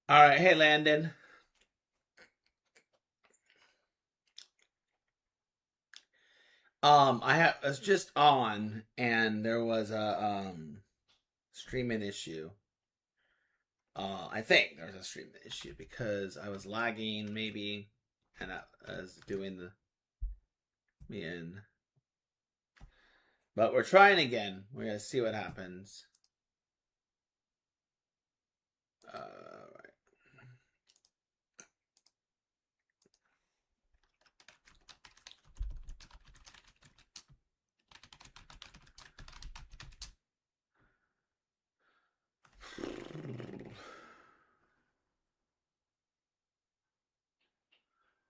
All right, hey Landon. I was just on, and there was a streaming issue. I think there was a streaming issue because I was lagging maybe, and I was doing the me in. But we're trying again. We're gonna see what happens. Right.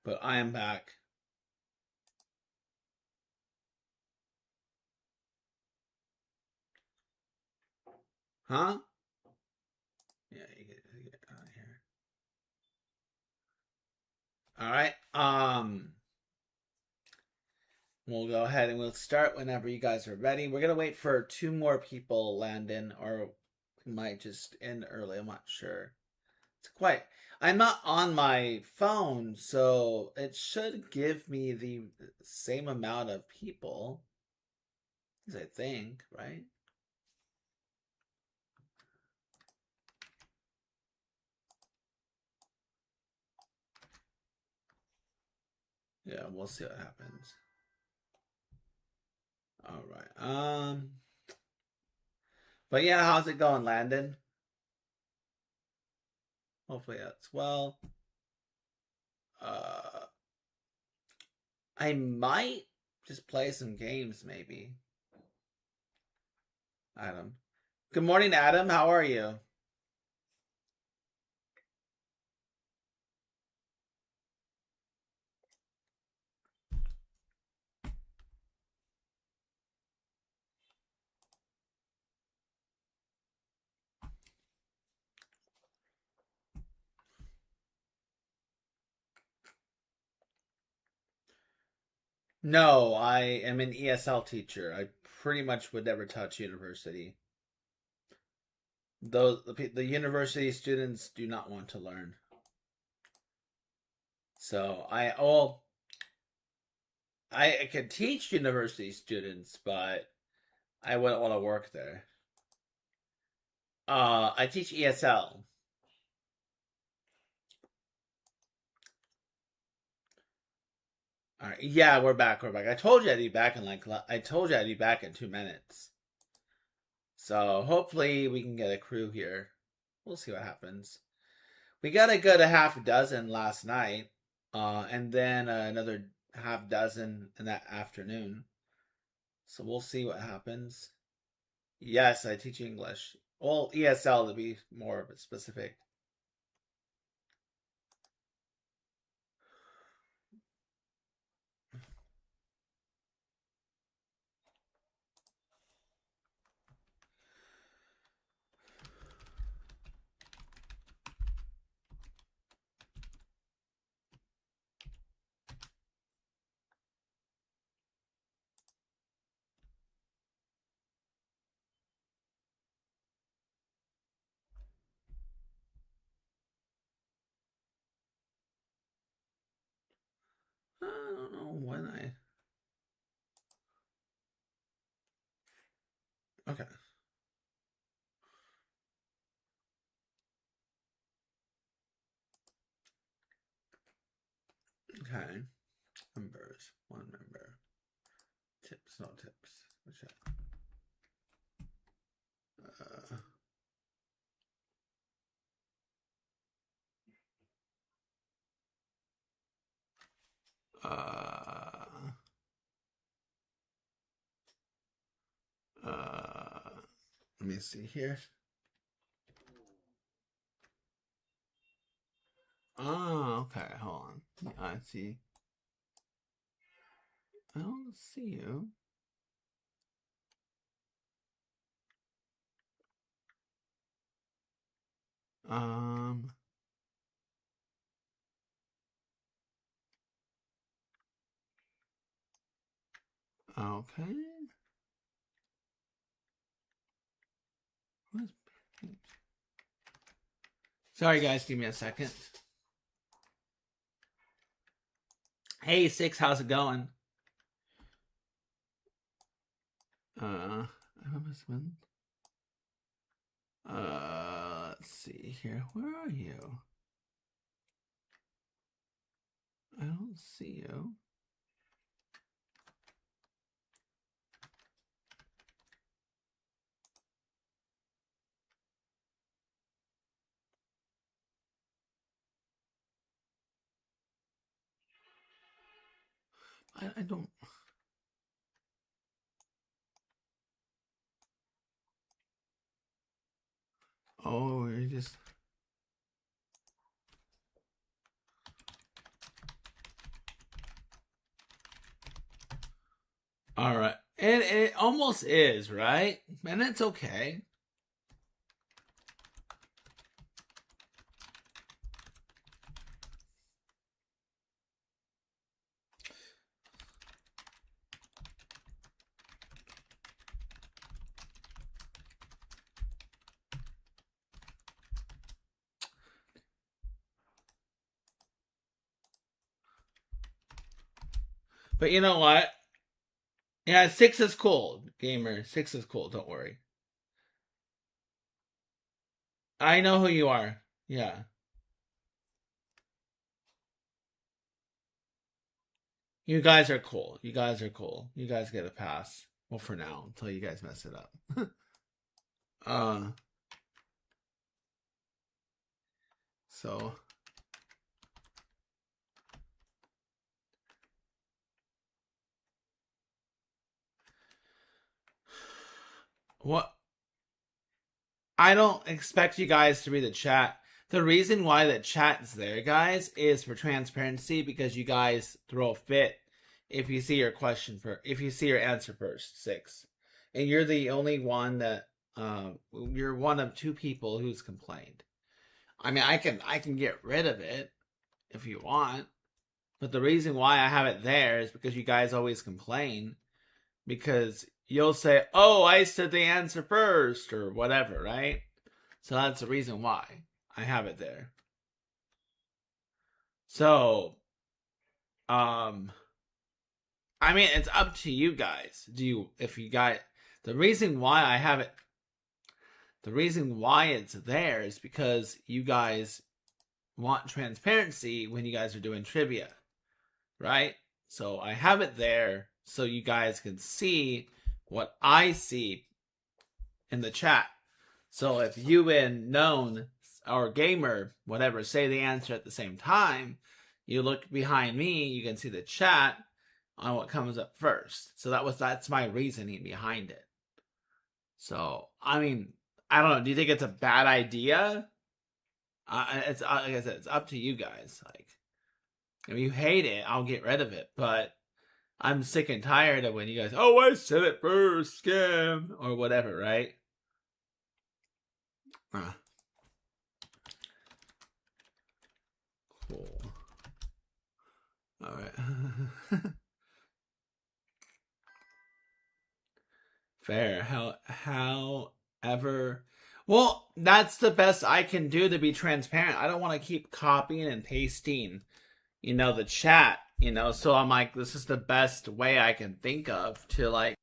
But I am back. Huh? Yeah, you get out of here. All right. We'll go ahead and we'll start whenever you guys are ready. We're gonna wait for two more people, Landon, or we might just end early. I'm not sure. It's quite. I'm not on my phone, so it should give me the same amount of people. I think, right? Yeah, we'll see what happens. All right. But yeah, how's it going, Landon? Hopefully that's well. Uh, I might just play some games, maybe. Adam. Good morning, Adam. How are you? No, I am an ESL teacher. I pretty much would never touch university. Those the university students do not want to learn. So I could teach university students, but I wouldn't want to work there. I teach ESL. All right, yeah, we're back. We're back. I told you I'd be back in I told you I'd be back in 2 minutes. So hopefully we can get a crew here. We'll see what happens. We got a good half dozen last night, and then another half dozen in that afternoon. So we'll see what happens. Yes, I teach English. Well, ESL to be more specific. I don't know when I. Okay. Okay. Members. One member. Tips. No tips. Uh, uh, let me see here. Oh, okay. Hold on. I see. I don't see you. Um. Okay. Where's page? Sorry, guys. Give me a second. Hey, Six. How's it going? Let's see here. Where are you? I don't see you. I don't. Oh, you're just. All right. It almost is, right? And it's okay. But you know what? Yeah, 6 is cool, gamer. 6 is cool. Don't worry. I know who you are. Yeah. You guys are cool. You guys are cool. You guys get a pass. Well, for now, until you guys mess it up. uh. So. What? I don't expect you guys to read the chat. The reason why the chat's there, guys, is for transparency because you guys throw a fit if you see your question for if you see your answer first, 6. And you're the only one that you're one of 2 people who's complained. I mean, I can get rid of it if you want. But the reason why I have it there is because you guys always complain because you'll say, "Oh, I said the answer first," or whatever, right? So that's the reason why I have it there. So, um, I mean, it's up to you guys. If you got the reason why I have it, the reason why it's there is because you guys want transparency when you guys are doing trivia, right? So I have it there so you guys can see what I see in the chat. So if you and known or gamer, whatever, say the answer at the same time, you look behind me, you can see the chat on what comes up first. So that's my reasoning behind it. So I mean, I don't know. Do you think it's a bad idea? It's like I said, it's up to you guys. Like, if you hate it, I'll get rid of it. But I'm sick and tired of when you guys, oh, I said it first, scam, or whatever, right? Cool. All right. Fair. However, well, that's the best I can do to be transparent. I don't want to keep copying and pasting, the chat, so I'm like, this is the best way I can think of to like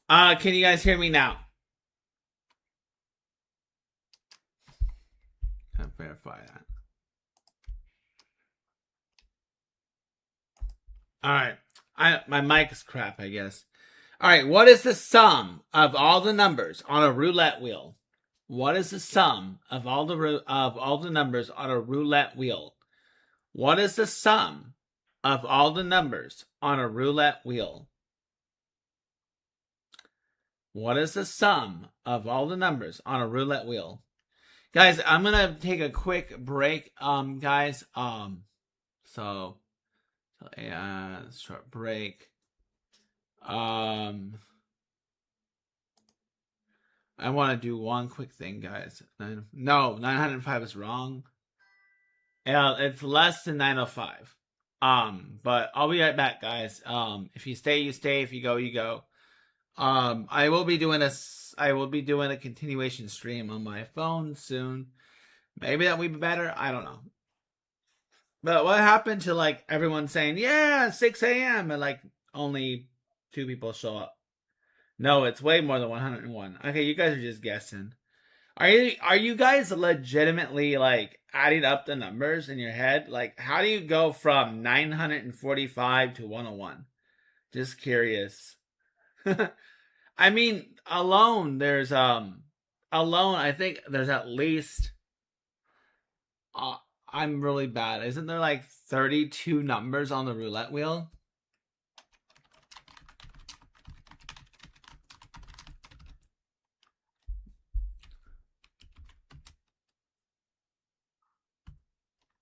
Can you guys hear me now? I'll verify that. All right. My mic is crap, I guess. All right. What is the sum of all the numbers on a roulette wheel? What is the sum of all the numbers on a roulette wheel? What is the sum of all the numbers on a roulette wheel? What is the sum of all the numbers on a roulette wheel? Guys, I'm gonna take a quick break, guys. Short break. I want to do one quick thing, guys. 905 is wrong. It's less than 905. But I'll be right back, guys. If you stay, you stay. If you go, you go. I will be doing a continuation stream on my phone soon. Maybe that would be better. I don't know. But what happened to like everyone saying, yeah, 6 a.m. and like only 2 people show up? No, it's way more than 101. Okay, you guys are just guessing. Are you guys legitimately like adding up the numbers in your head? Like, how do you go from 945 to 101? Just curious. I mean, alone I think there's at least I'm really bad. Isn't there like 32 numbers on the roulette wheel?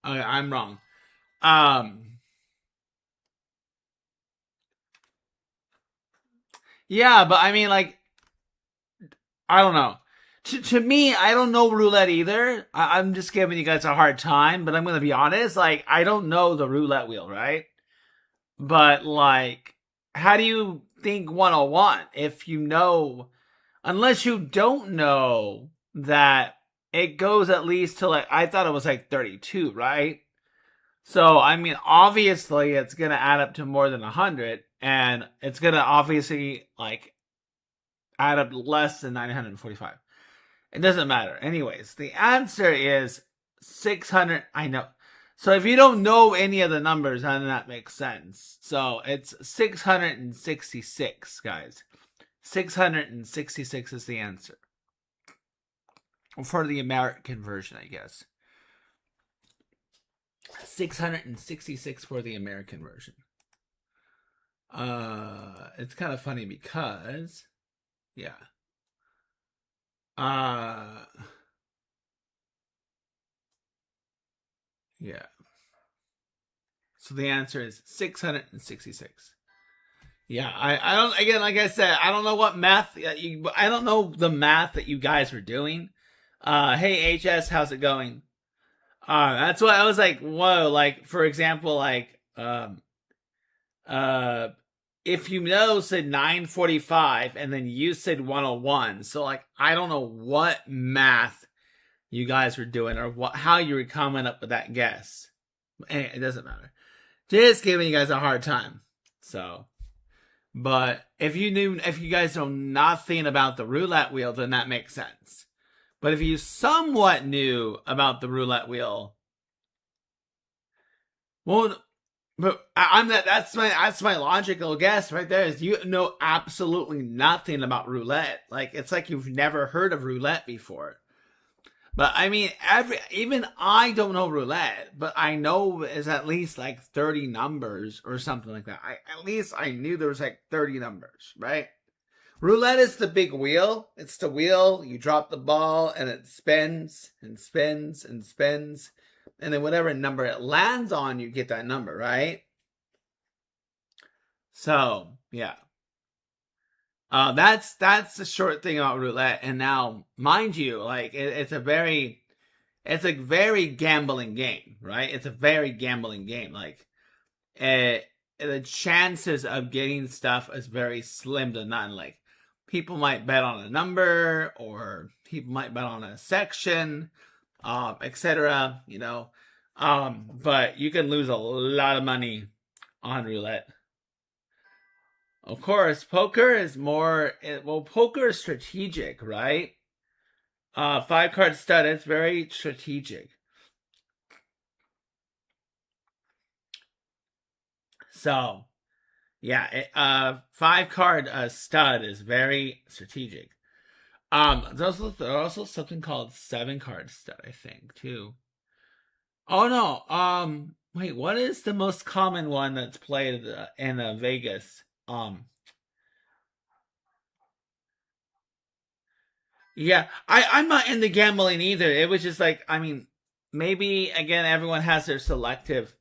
Okay, I'm wrong. Yeah, but I mean, like, I don't know. To me, I don't know roulette either. I'm just giving you guys a hard time, but I'm going to be honest. Like, I don't know the roulette wheel, right? But, like, how do you think 101 if you know, unless you don't know that it goes at least to, like, I thought it was like 32, right? So, I mean, obviously, it's going to add up to more than 100, and it's going to obviously, like, add up less than 945. It doesn't matter. Anyways, the answer is 600. I know. So if you don't know any of the numbers, then that makes sense. So it's 666, guys. 666 is the answer. For the American version, I guess. 666 for the American version. It's kind of funny because, yeah. Yeah. So the answer is 666. Yeah, I don't, again, like I said, I don't know what math I don't know the math that you guys were doing. Hey HS, how's it going? That's what I was like, whoa, like for example, like if you know said 945 and then you said 101. So like I don't know what math you guys were doing or how you were coming up with that guess. It doesn't matter. Just giving you guys a hard time. So, but if you guys know nothing about the roulette wheel, then that makes sense. But if you somewhat knew about the roulette wheel, well, but that's my logical guess right there is you know absolutely nothing about roulette. Like it's like you've never heard of roulette before. But I mean, even I don't know roulette, but I know it's at least like 30 numbers or something like that. At least I knew there was like 30 numbers, right? Roulette is the big wheel. It's the wheel. You drop the ball and it spins and spins and spins. And then whatever number it lands on, you get that number, right? So, yeah. That's the short thing about roulette. And now, mind you, like it's a very gambling game, right? It's a very gambling game. Like, the chances of getting stuff is very slim to none. Like, people might bet on a number, or people might bet on a section, etc. You know, but you can lose a lot of money on roulette. Of course, poker is more. Well, poker is strategic, right? 5 card stud. It's very strategic. So, yeah, 5 card stud is very strategic. There's also something called 7 card stud, I think, too. Oh no. Wait, what is the most common one that's played in Vegas? Yeah, I'm not into gambling either. It was just like, I mean, maybe again everyone has their selective.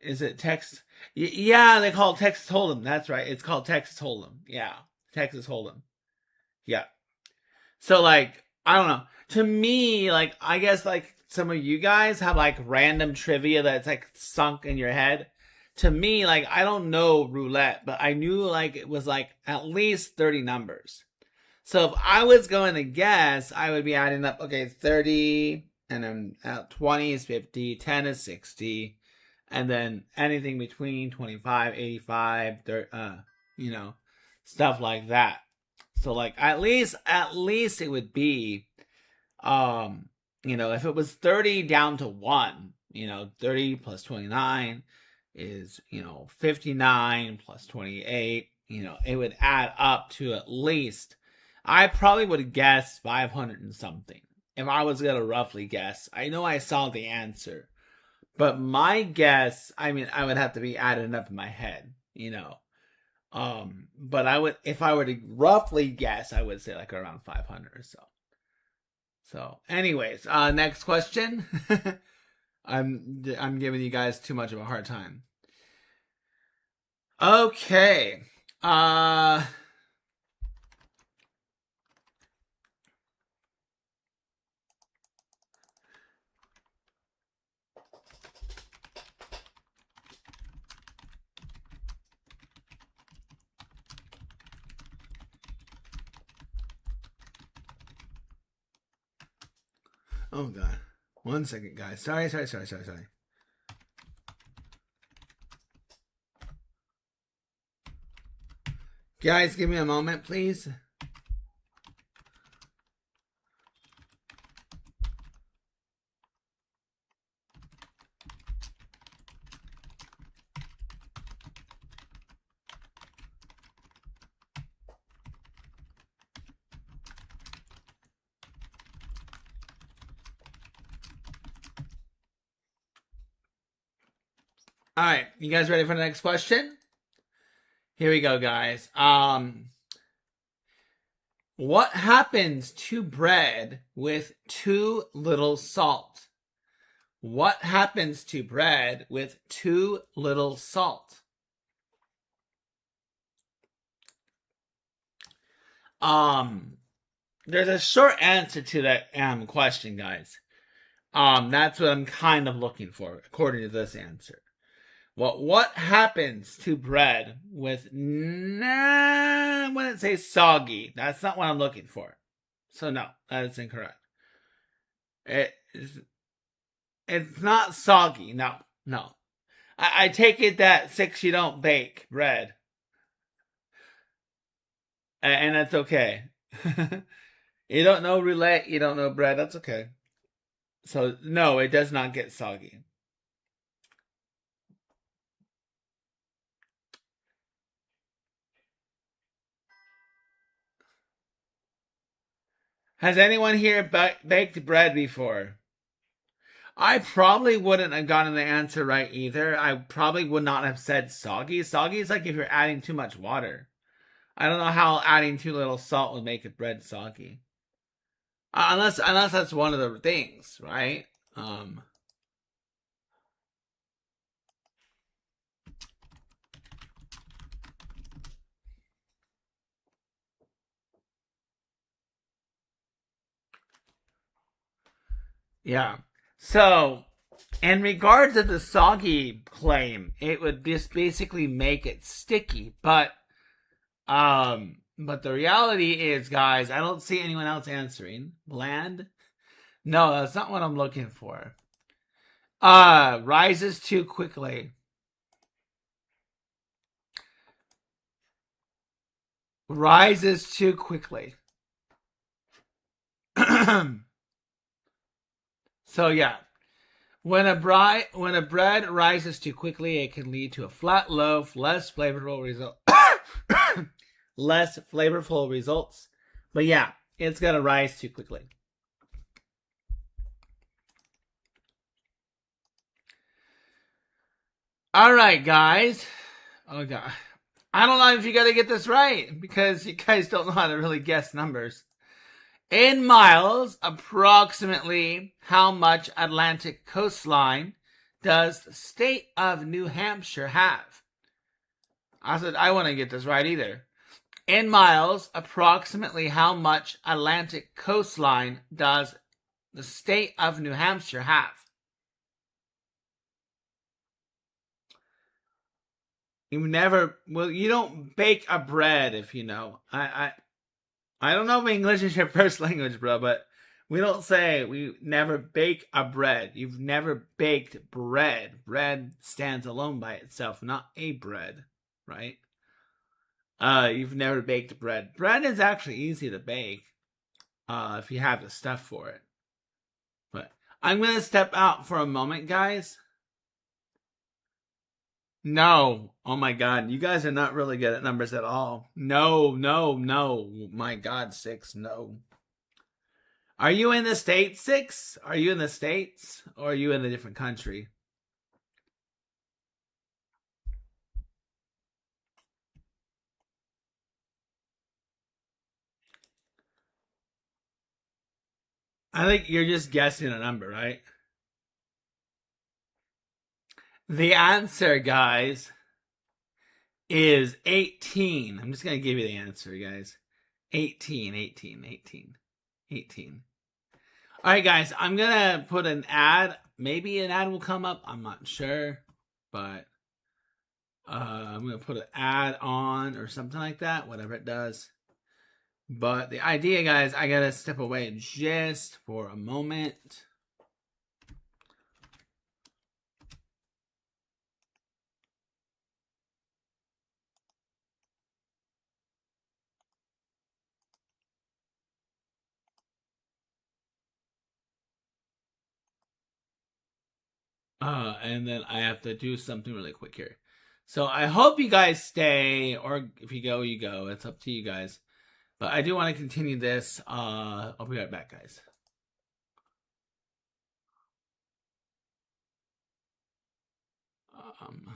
Is it text? Yeah, they call it Texas Hold'em. That's right. It's called Texas Hold'em. Yeah, Texas Hold'em. Yeah. So like, I don't know. To me, like, I guess like some of you guys have like random trivia that's like sunk in your head. To me, like, I don't know roulette, but I knew like it was like at least 30 numbers. So if I was going to guess, I would be adding up, okay, 30, and then 20 is 50, 10 is 60, and then anything between 25, 85, 30, stuff like that. So like at least it would be if it was 30 down to 1, 30 plus 29 is, 59 plus 28, it would add up to at least, I probably would guess 500 and something. If I was going to roughly guess, I know I saw the answer, but my guess, I mean, I would have to be adding up in my head. But I would, if I were to roughly guess, I would say like around 500 or so. So, anyways, next question. I'm giving you guys too much of a hard time. Okay. Oh god. 1 second, guys. Sorry. Guys, give me a moment, please. All right, you guys ready for the next question? Here we go, guys. What happens to bread with too little salt? What happens to bread with too little salt? There's a short answer to that question, guys. That's what I'm kind of looking for, according to this answer. What happens to bread with I wouldn't say soggy. That's not what I'm looking for. So no, that is incorrect. It's not soggy. No. I take it that 6 you don't bake bread. And that's okay. You don't know roulette, you don't know bread, that's okay. So no, it does not get soggy. Has anyone here baked bread before? I probably wouldn't have gotten the answer right either. I probably would not have said soggy. Soggy is like if you're adding too much water. I don't know how adding too little salt would make a bread soggy. Unless that's one of the things, right? Yeah. So, in regards to the soggy claim, it would just basically make it sticky. But the reality is, guys, I don't see anyone else answering. Bland? No, that's not what I'm looking for. Rises too quickly. rises too quickly. So yeah, when a bread rises too quickly, it can lead to a flat loaf, less flavorful results. But yeah, it's gonna rise too quickly. All right, guys. Oh god, I don't know if you got to get this right because you guys don't know how to really guess numbers. In miles, approximately how much Atlantic coastline does the state of New Hampshire have? I said I want to get this right either. In miles, approximately how much Atlantic coastline does the state of New Hampshire have? You don't bake a bread if you know. I don't know if English is your first language, bro, but we don't say we never bake a bread. You've never baked bread. Bread stands alone by itself, not a bread, right? You've never baked bread. Bread is actually easy to bake, if you have the stuff for it. But I'm gonna step out for a moment, guys. No. Oh my god, you guys are not really good at numbers at all. No, no, no. My god, 6, no. Are you in the States, 6? Are you in the States? Or are you in a different country? I think you're just guessing a number, right? The answer, guys, is 18. I'm just going to give you the answer, guys. 18, 18, 18, 18. All right, guys, I'm going to put an ad. Maybe an ad will come up. I'm not sure. But I'm going to put an ad on or something like that, whatever it does. But the idea, guys, I got to step away just for a moment. And then I have to do something really quick here. So I hope you guys stay, or if you go, you go. It's up to you guys. But I do want to continue this. I'll be right back, guys. Um,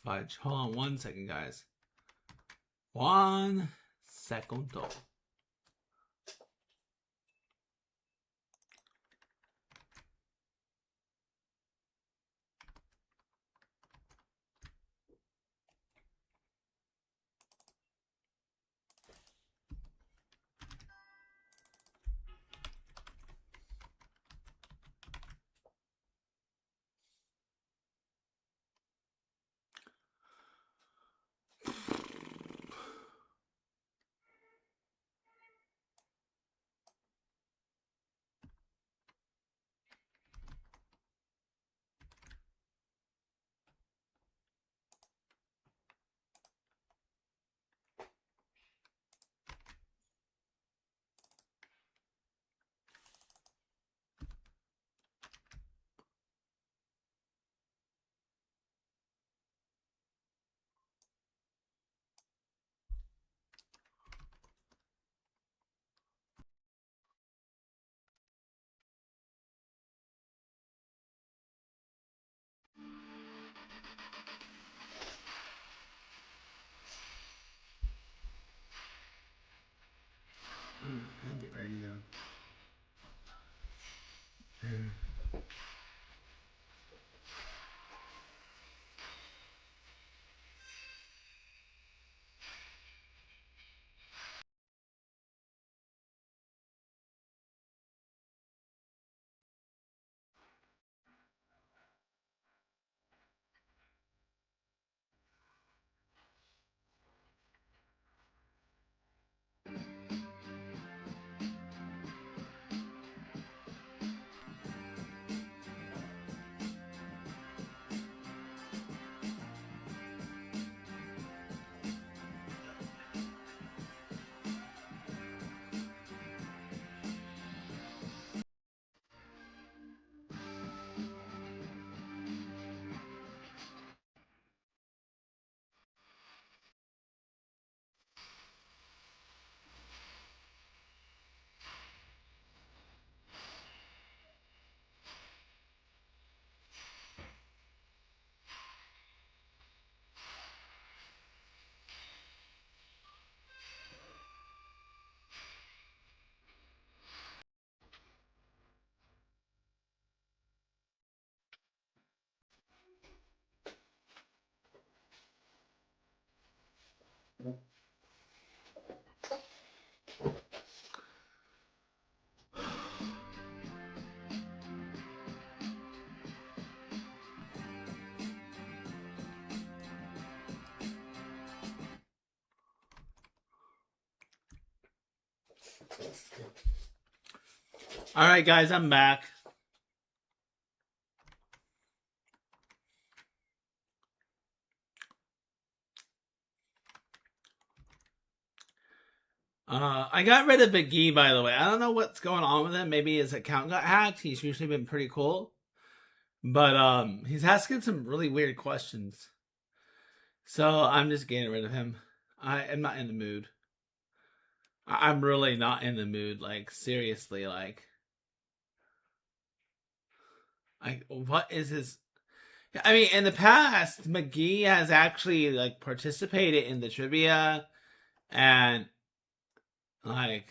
5. Hold on 1 second, guys. 1 segundo. Get ready to go. All right, guys, I'm back. I got rid of McGee, by the way. I don't know what's going on with him. Maybe his account got hacked. He's usually been pretty cool. But he's asking some really weird questions. So I'm just getting rid of him. I am not in the mood. I'm really not in the mood. Like, seriously, like what is his... I mean, in the past, McGee has actually like participated in the trivia, and like,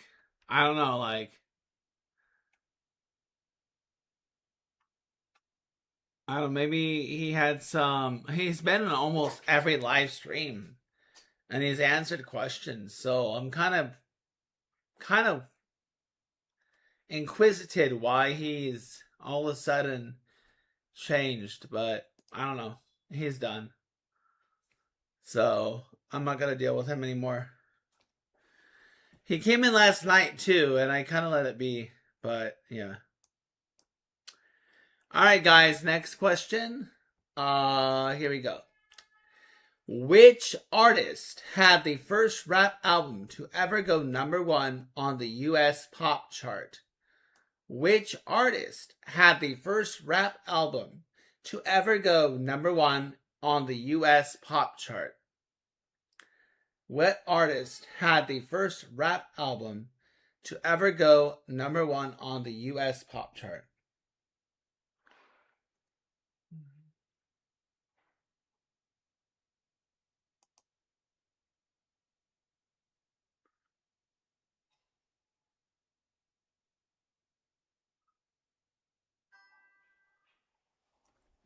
I don't know, like, I don't know, maybe he had some. He's been in almost every live stream, and he's answered questions. So I'm kind of inquisitive why he's all of a sudden changed, but I don't know. He's done. So I'm not gonna deal with him anymore. He came in last night too, and I kind of let it be. But yeah. All right, guys. Next question. Here we go. Which artist had the first rap album to ever go #1 on the U.S. pop chart? Which artist had the first rap album to ever go #1 on the U.S. pop chart? What artist had the first rap album to ever go #1 on the U.S. pop chart?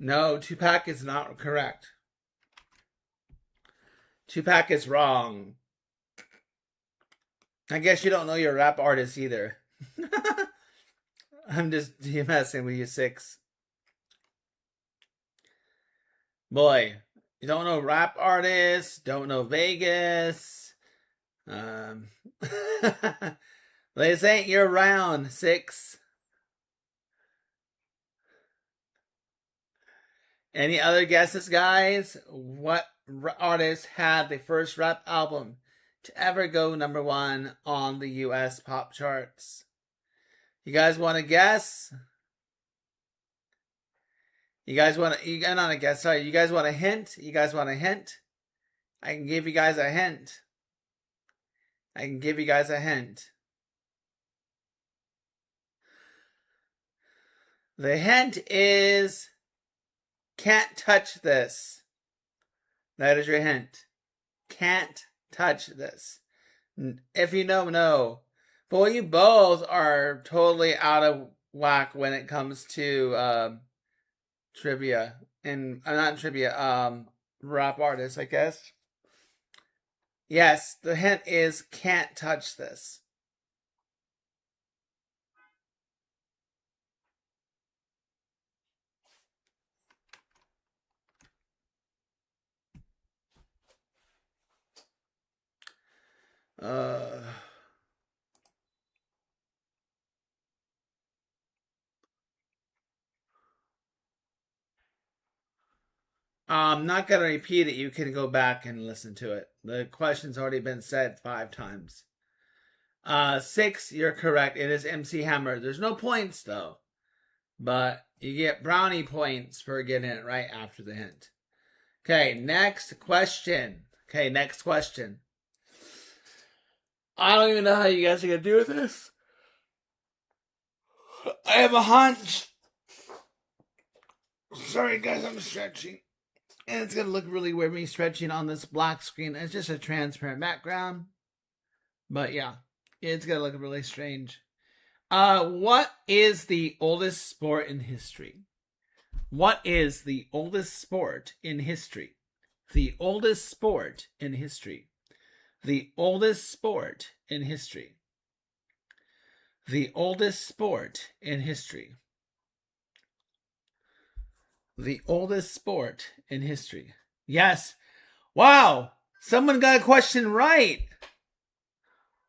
No, Tupac is not correct. Tupac is wrong. I guess you don't know your rap artist either. I'm just messing with you, Six. Boy, you don't know rap artists, don't know Vegas. This ain't your round, Six. Any other guesses, guys? What artist had the first rap album to ever go #1 on the U.S. pop charts? You guys want to guess? You guys want to? You not a guess. Sorry. You guys want a hint? You guys want a hint? I can give you guys a hint. I can give you guys a hint. The hint is can't touch this. That is your hint. Can't touch this. If you know, no. Well, you both are totally out of whack when it comes to trivia and not trivia, rap artists, I guess. Yes, the hint is can't touch this. Uh, I'm not gonna repeat it. You can go back and listen to it. The question's already been said 5 times. 6, you're correct. It is MC Hammer. There's no points though, but you get brownie points for getting it right after the hint. Okay, next question. I don't even know how you guys are gonna do with this. I have a hunch. Sorry, guys, I'm stretching. And it's gonna look really weird me stretching on this black screen. It's just a transparent background. But yeah, it's gonna look really strange. What is the oldest sport in history? What is the oldest sport in history? The oldest sport in history. The oldest sport in history. The oldest sport in history. The oldest sport in history. Yes. Wow. Someone got a question right.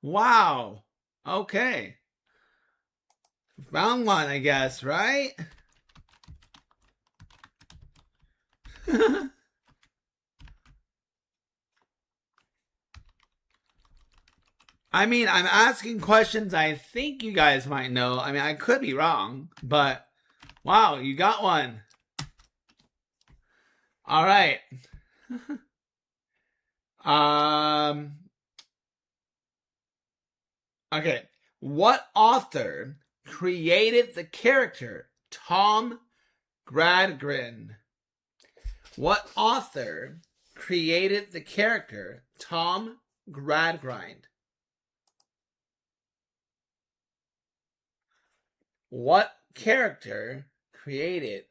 Wow. Okay. Found one, I guess, right? I mean, I'm asking questions I think you guys might know. I mean, I could be wrong, but wow, you got one. All right. Okay. What author created the character Tom Gradgrind? What author created the character Tom Gradgrind? What author created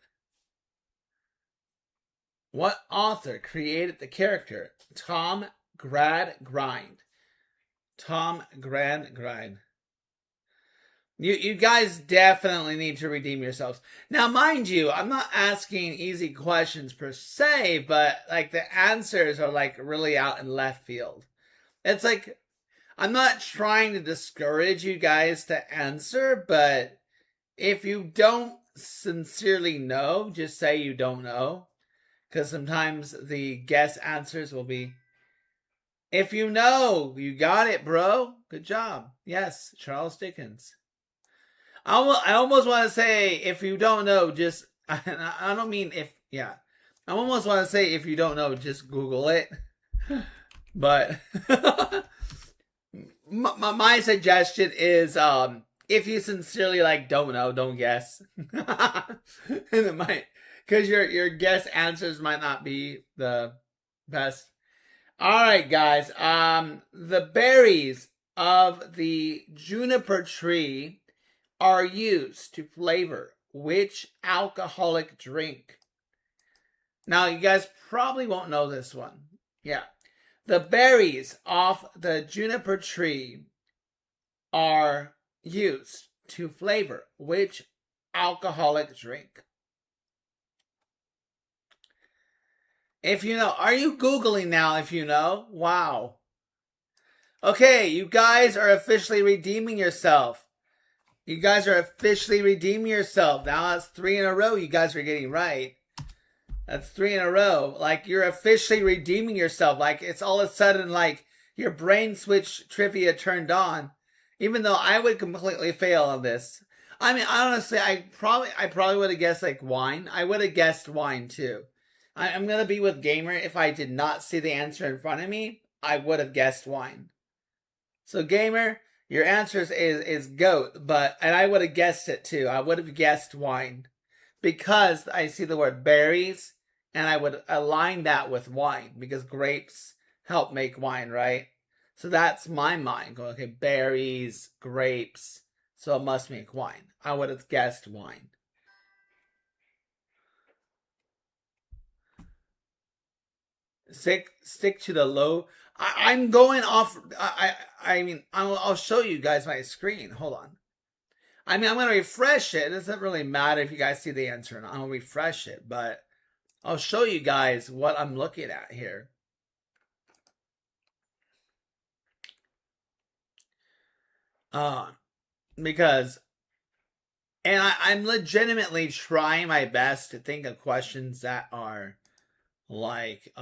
the character Tom Gradgrind? Tom Gradgrind. You guys definitely need to redeem yourselves. Now, mind you, I'm not asking easy questions per se, but like the answers are like really out in left field. It's like I'm not trying to discourage you guys to answer, but if you don't sincerely know, just say you don't know. Because sometimes the guess answers will be, if you know, you got it, bro. Good job. Yes, Charles Dickens. I almost want to say, if you don't know, just, I don't mean if, yeah. I almost want to say, if you don't know, just Google it. But my suggestion is, if you sincerely like don't know, don't guess. And it might, because your guess answers might not be the best. All right, guys. The berries of the juniper tree are used to flavor which alcoholic drink? Now, you guys probably won't know this one. Yeah. The berries off the juniper tree are used to flavor which alcoholic drink? If you know, are you Googling now if you know? Wow. Okay, you guys are officially redeeming yourself. You guys are officially redeeming yourself. Now that's 3 in a row you guys are getting right. That's 3 in a row. Like, you're officially redeeming yourself. Like, it's all of a sudden like your brain switch trivia turned on. Even though I would completely fail on this. I mean, honestly, I probably would have guessed like wine. I would have guessed wine too. I'm gonna be with Gamer. If I did not see the answer in front of me, I would have guessed wine. So Gamer, your answer is goat, and I would have guessed it too. I would have guessed wine because I see the word berries, and I would align that with wine because grapes help make wine, right? So that's my mind going, okay, berries, grapes, so it must make wine. I would have guessed wine. Stick to the low. I'm going off. I mean, I'll show you guys my screen. Hold on. I mean, I'm going to refresh it. It doesn't really matter if you guys see the answer or not. I'll refresh it, but I'll show you guys what I'm looking at here. Because, and I'm legitimately trying my best to think of questions that are like,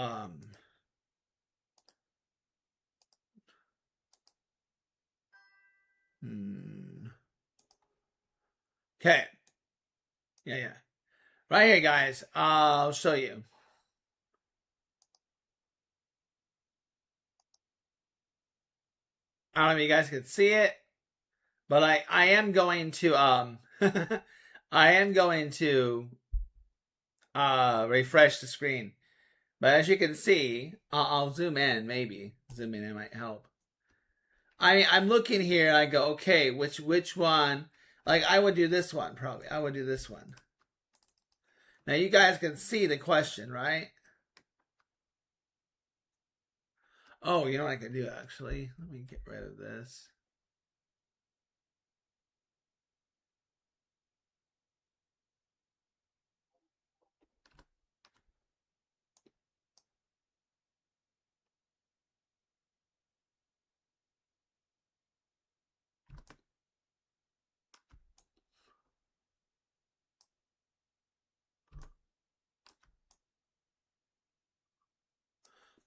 okay. Yeah. Right here, guys. I'll show you. I don't know if you guys can see it, but I am going to I am going to refresh the screen. But as you can see, I'll zoom in. Maybe zoom in, it might help. I'm looking here and I go, okay, which one? Like I would do this one probably. I would do this one. Now you guys can see the question, right? Oh, you know what I can do actually? Let me get rid of this.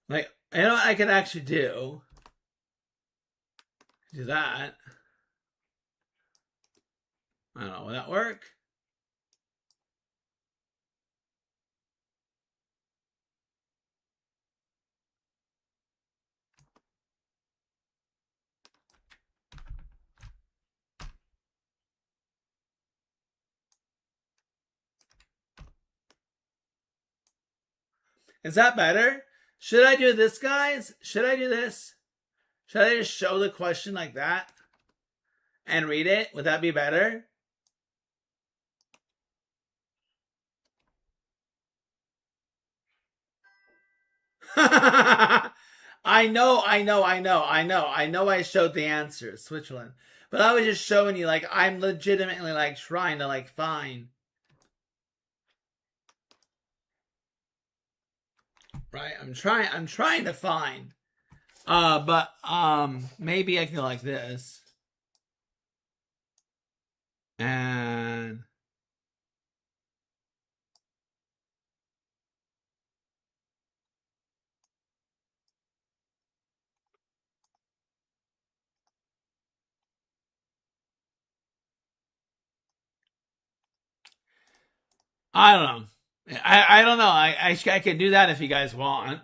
Like, you know what I can actually do? Do that. I don't know, will that work? Is that better? Should I do this, guys? Should I do this? Should I just show the question like that and read it? Would that be better? I know I showed the answer, Switzerland. But I was just showing you, like, I'm legitimately, like, trying to, like, find. Right? I'm trying to find. But, maybe I can go like this. And... I don't know. I don't know. I can do that if you guys want.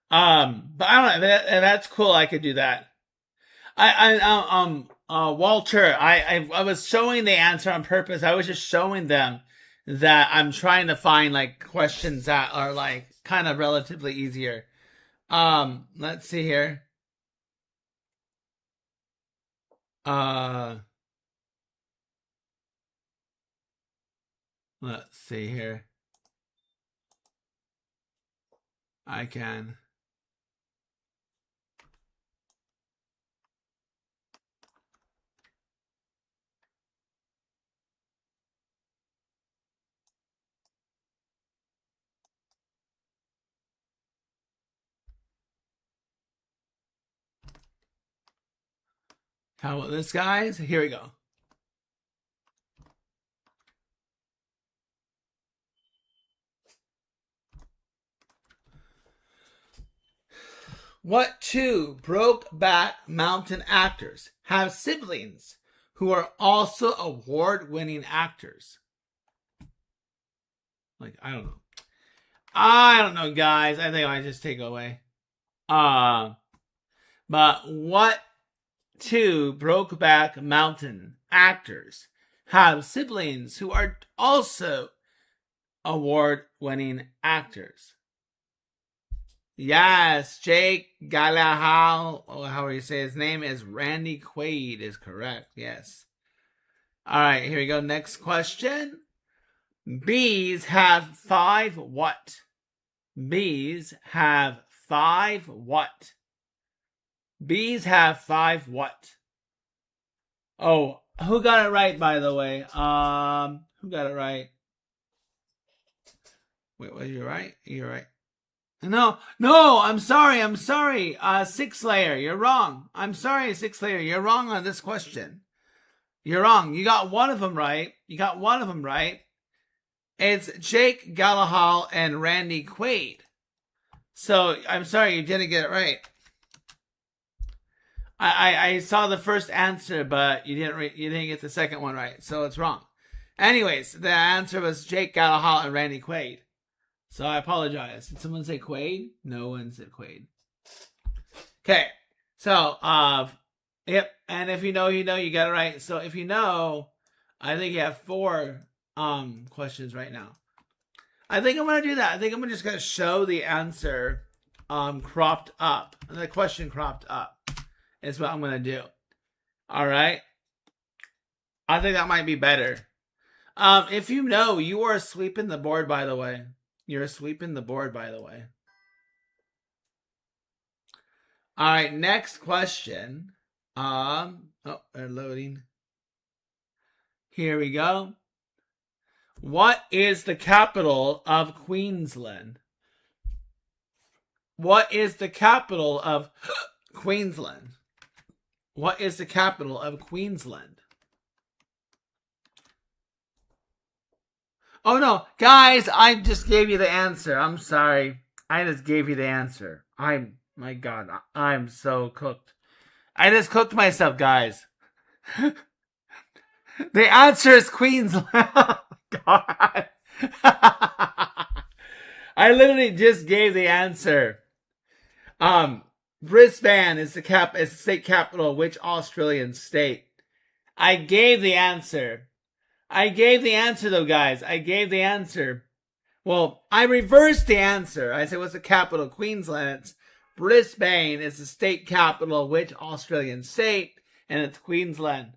But I don't know if that's cool. I could do that. Walter, I was showing the answer on purpose. I was just showing them that I'm trying to find like questions that are like kind of relatively easier. Let's see here. Let's see here. I can. How about this, guys? Here we go. What two Brokeback Mountain actors have siblings who are also award-winning actors? Like, I don't know. I don't know, guys. I think I just take away. But what two Brokeback Mountain actors have siblings who are also award-winning actors? Yes, Jake Gyllenhaal, or however you say his name, is Randy Quaid is correct. Yes. All right, here we go. Next question. Bees have 5 what? Bees have 5 what? Bees have 5 what? Oh, who got it right, by the way? Who got it right? Wait, was you right? You're right. No, I'm sorry. Six Layer, you're wrong. I'm sorry, Six Layer, you're wrong on this question. You're wrong. You got one of them right. It's Jake Gyllenhaal and Randy Quaid. So I'm sorry you didn't get it right. I saw the first answer, but you didn't get the second one right, so it's wrong. Anyways, the answer was Jake Gyllenhaal and Randy Quaid. So I apologize. Did someone say Quaid? No one said Quaid. Okay. So, yep. And if you know, you know, you got it right. So if you know, I think you have 4 questions right now. I think I'm gonna do that. I think I'm just gonna show the answer cropped up. The question cropped up is what I'm gonna do. All right. I think that might be better. If you know, you are sweeping the board, by the way. You're sweeping the board, by the way. All right, next question. Oh, they're loading. Here we go. What is the capital of Queensland? What is the capital of Queensland? What is the capital of Queensland? Oh no, guys, I just gave you the answer. I'm sorry. I just gave you the answer. My God, I'm so cooked. I just cooked myself, guys. The answer is Queensland. God. I literally just gave the answer. Brisbane is the state capital of which Australian state? I gave the answer. Though, guys. I gave the answer. Well, I reversed the answer. I said, what's the capital of Queensland? It's Brisbane is the state capital of which Australian state? And it's Queensland.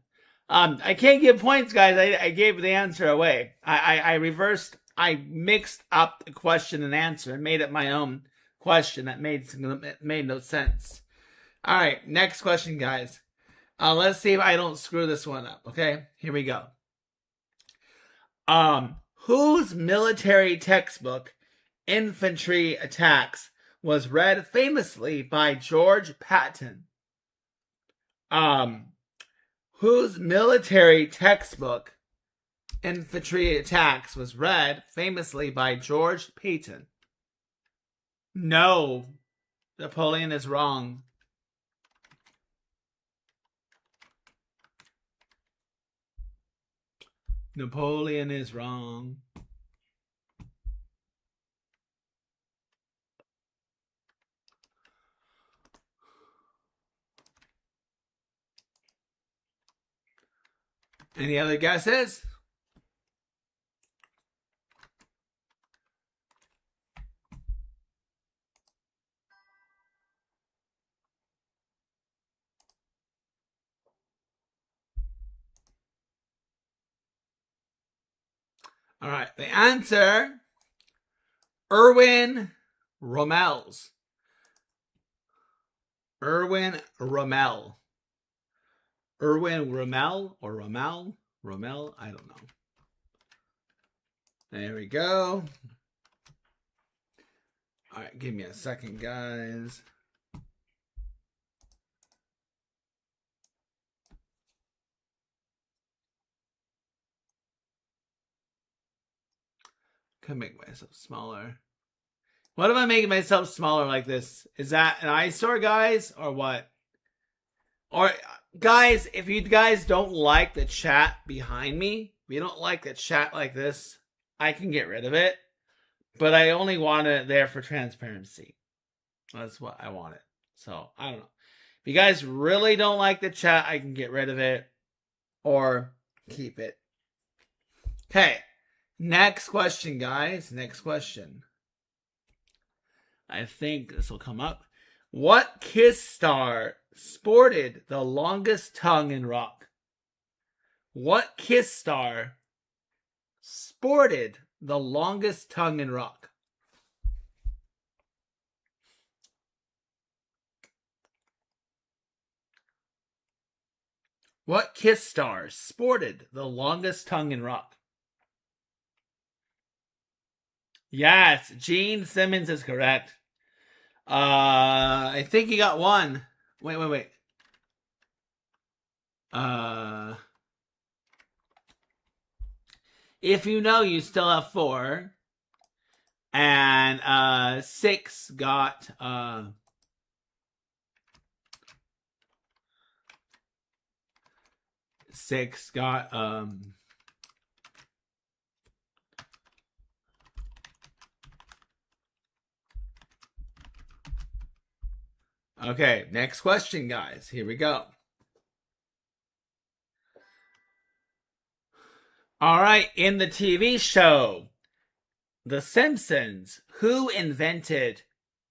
I can't give points, guys. I gave the answer away. I reversed. I mixed up the question and answer and made it my own question that made no sense. All right, next question, guys. Let's see if I don't screw this one up. Okay, here we go. Whose military textbook, Infantry Attacks, was read famously by George Patton? Whose military textbook, Infantry Attacks, was read famously by George Patton? No, Napoleon is wrong. Napoleon is wrong. Any other guesses? All right, the answer, Erwin Rommel's. Erwin Rommel. Erwin Rommel or Rommel? Rommel? I don't know. There we go. All right, give me a second, guys. Can make myself smaller. What am I making myself smaller like this? Is that an eyesore, guys, or what? Or guys, if you guys don't like the chat behind me, if you don't like the chat like this, I can get rid of it. But I only want it there for transparency. That's what I wanted. So I don't know. If you guys really don't like the chat, I can get rid of it or keep it. Okay. Next question, guys. Next question. I think this will come up. What Kiss star sported the longest tongue in rock? What Kiss star sported the longest tongue in rock? What Kiss star sported the longest tongue in rock? Yes, Gene Simmons is correct. I think he got one. Wait. If you know, you still have 4. And 6 got Okay, next question, guys. Here we go. All right, in the TV show The Simpsons, who invented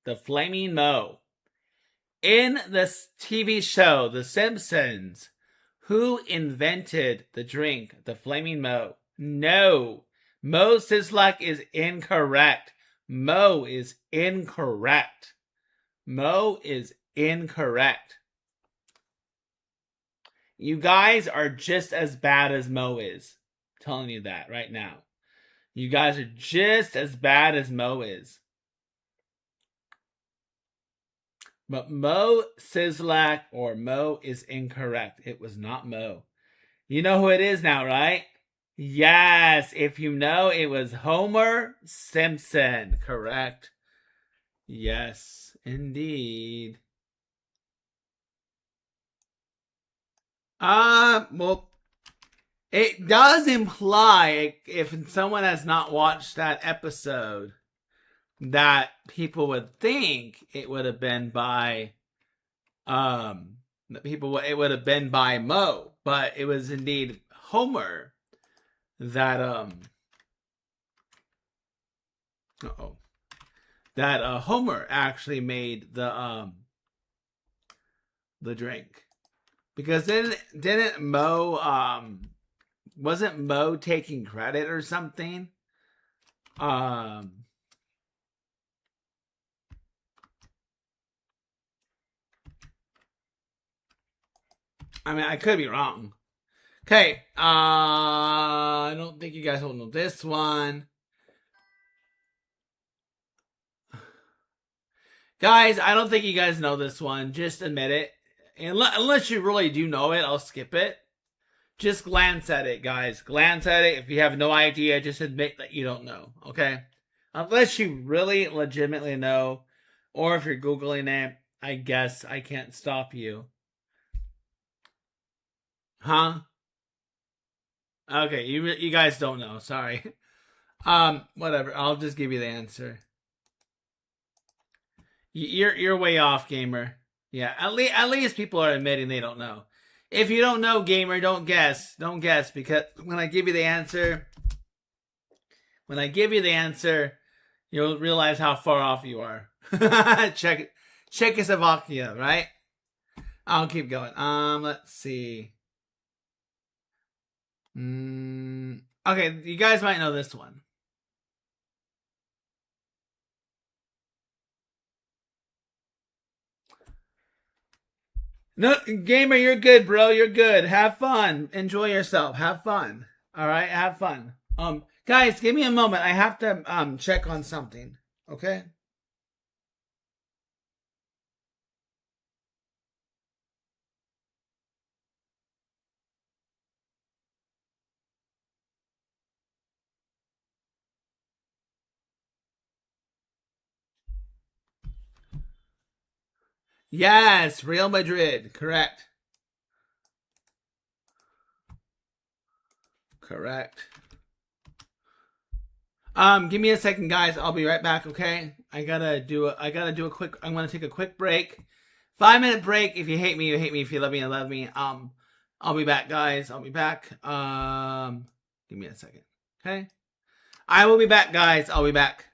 the Flaming Moe? In the TV show The Simpsons, who invented the drink, the Flaming Moe? No. Mo Sislak is incorrect. Mo is incorrect. Mo is incorrect. You guys are just as bad as Mo is. I'm telling you that right now. You guys are just as bad as Mo is. But Mo Sislak or Mo is incorrect. It was not Mo. You know who it is now, right? Yes, if you know, it was Homer Simpson. Correct. Yes, indeed. Well, it does imply, if someone has not watched that episode, that people would think it would have been by, it would have been by Mo, but it was indeed Homer that, Homer actually made the drink. Because didn't Mo, wasn't Mo taking credit or something? I mean, I could be wrong. Okay, I don't think you guys will know this one. Guys, I don't think you guys know this one. Just admit it. Unless you really do know it, I'll skip it. Just glance at it, guys. Glance at it. If you have no idea, just admit that you don't know, okay? Unless you really legitimately know, or if you're Googling it, I guess I can't stop you. Huh? Okay, you guys don't know. Sorry. Whatever. I'll just give you the answer. You're way off, gamer. Yeah, at least people are admitting they don't know. If you don't know, gamer, don't guess. Don't guess, because when I give you the answer, you'll realize how far off you are. Czechoslovakia, right? I'll keep going. Let's see. Okay, you guys might know this one. No, gamer, you're good, bro. You're good. Have fun. Enjoy yourself. Have fun. All right, have fun. Guys, give me a moment. I have to check on something. Okay? Yes, Real Madrid. Correct. Give me a second, guys. I'll be right back, okay? I gotta do a quick, I'm gonna take a quick break. 5-minute break. If you hate me, you hate me. If you love me, you love me. I'll be back, guys. I'll be back. Give me a second. Okay? I will be back, guys. I'll be back.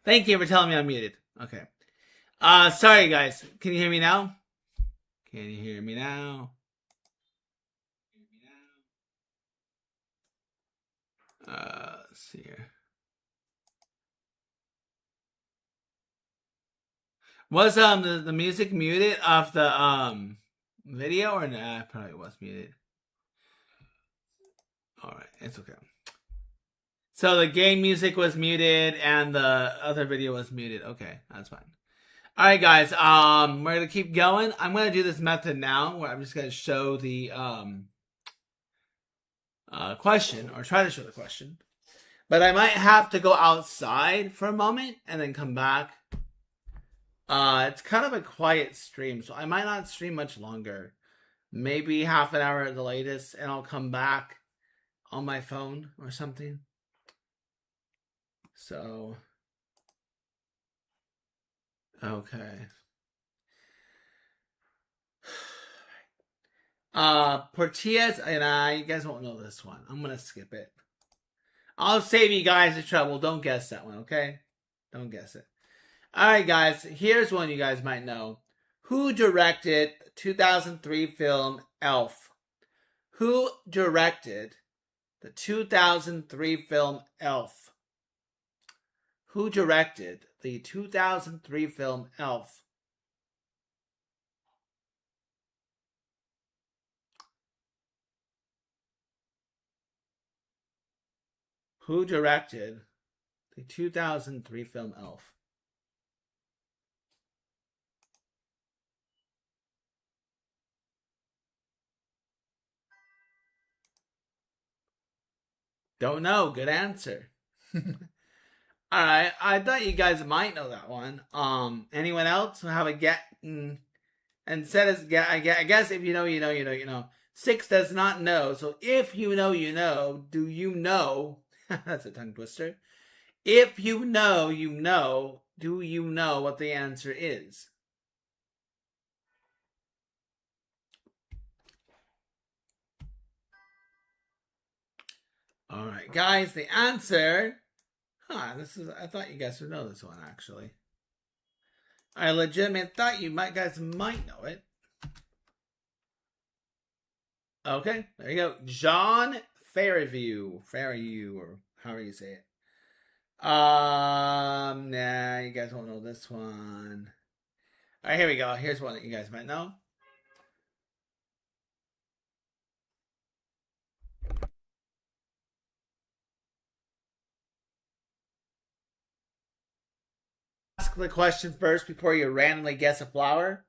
Thank you for telling me I'm muted. Okay. Sorry guys. Can you hear me now? Can you hear me now? Let's see here. Was the music muted off the video or nah? It probably was muted. All right, it's okay. So the game music was muted and the other video was muted. Okay, that's fine. All right, guys. We're gonna keep going. I'm gonna do this method now, where I'm just gonna show the question, or try to show the question. But I might have to go outside for a moment and then come back. It's kind of a quiet stream, so I might not stream much longer. Maybe half an hour at the latest, and I'll come back on my phone or something. So, okay. Portillas, and you guys won't know this one. I'm gonna skip it. I'll save you guys the trouble. Don't guess that one, okay? Don't guess it. Alright, guys. Here's one you guys might know. Who directed 2003 film Elf? Who directed the 2003 film Elf? Who directed the 2003 film Elf? Who directed the 2003 film Elf? Don't know. Good answer. Alright, I thought you guys might know that one. Anyone else have a get? And said as I guess if you know, you know, you know, you know. 6 does not know. So if you know, you know. Do you know? That's a tongue twister. If you know, you know. Do you know what the answer is? All right, guys. The answer. I thought you guys would know this one actually. I legitimately thought you guys might know it. Okay, there you go. John Fairview, or however you say it. Nah, you guys won't know this one. All right, here we go. Here's one that you guys might know. Ask the question first before you randomly guess a flower.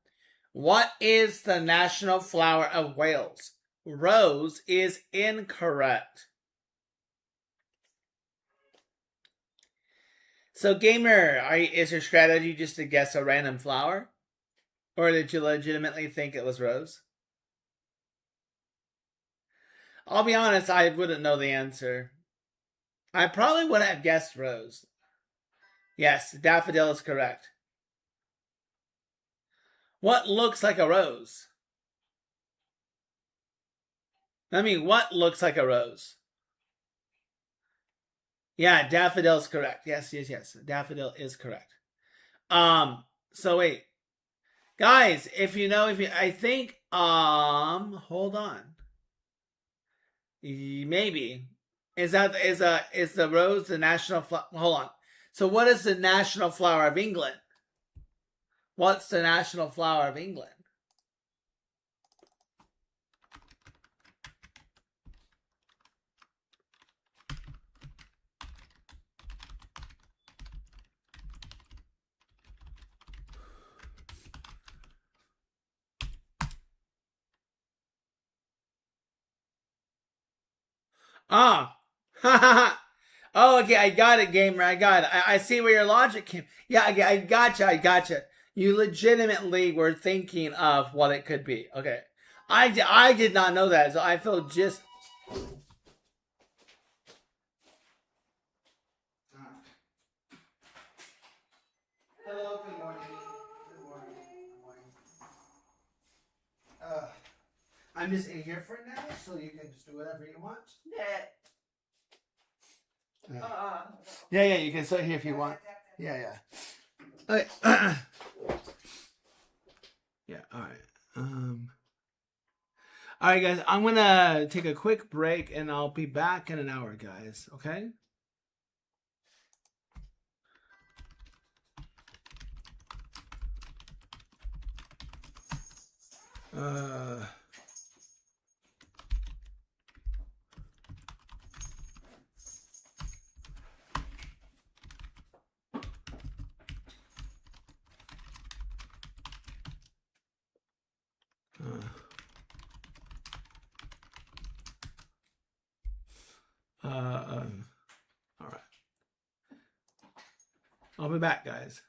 What is the national flower of Wales? Rose is incorrect. So, gamer, is your strategy just to guess a random flower? Or did you legitimately think it was rose? I'll be honest, I wouldn't know the answer. I probably wouldn't have guessed rose. Yes, daffodil is correct. What looks like a rose? I mean, what looks like a rose? Yeah, daffodil is correct. Yes. Daffodil is correct. So wait. Guys, I think, hold on. Maybe. Is the rose the national flower? Hold on. So what is the national flower of England? What's the national flower of England? Ah. Oh, okay, I got it, gamer. I got it. I see where your logic came. Yeah, I gotcha. You legitimately were thinking of what it could be. Okay. I did not know that, so I feel just... Hello, good morning. Good morning. I'm just in here for now, so you can just do whatever you want. Yeah, you can sit here if you want. Yeah. Okay. Yeah. All right. All right, guys. I'm gonna take a quick break, and I'll be back in an hour, guys. Okay. Uh. All right. I'll be back, guys.